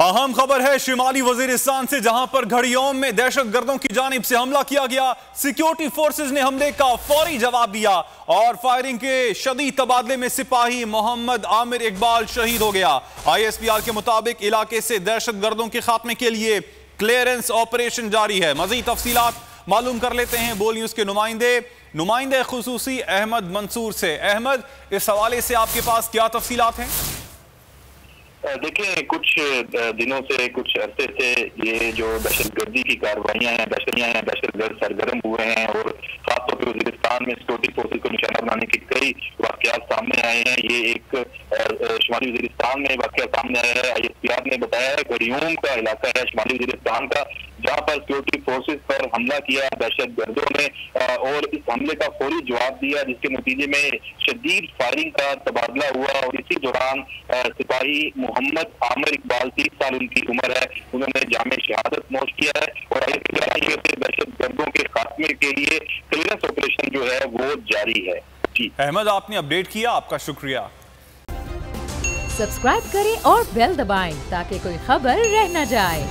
अहम खबर है शिमाली वजीरिस्तान से, जहां पर घड़ियोम में दहशत गर्दों की जानिब से हमला किया गया। सिक्योरिटी फोर्सेज ने हमले का फौरी जवाब दिया और फायरिंग के शदीद तबादले में सिपाही मोहम्मद आमिर इकबाल शहीद हो गया। ISPR के मुताबिक इलाके से दहशत गर्दों के खात्मे के लिए क्लियरेंस ऑपरेशन जारी है। मजीद तफसीलात मालूम कर लेते हैं बोल न्यूज के नुमाइंदे खुसूसी अहमद मंसूर से। अहमद, इस हवाले से आपके पास क्या तफसीलात हैं? देखिए, कुछ दिनों से, कुछ अरसे से ये जो दहशतगर्दी की कार्रवाइयां हैं, दहशतगर्द सरगर्म हुए हैं और खासतौर पर वजीरिस्तान में सिक्योरिटी फोर्सेज को निशाना बनाने के कई वाकयात सामने आए हैं। ये एक शुमाली वजीरिस्तान में वाकया सामने आया है। ISPR ने बताया है घड़ियोम का इलाका है शुमाली वजीरिस्तान का, जहाँ पर सिक्योरिटी फोर्सेज पर हमला किया दहशतगर्दों ने और इस हमले का फौरी जवाब दिया, जिसके नतीजे में शदीद फायरिंग का तबादला हुआ और इसी दौरान सिपाही मोहम्मद आमिर इकबाल 30 साल उनकी उम्र है, उन्होंने जामे शहादत नोश किया है और दहशत गर्दों के खात्मे के लिए क्लियरेंस ऑपरेशन जो है वो जारी है। जी अहमद, आपने अपडेट किया, आपका शुक्रिया। सब्सक्राइब करें और बेल दबाएं ताकि कोई खबर रह न जाए।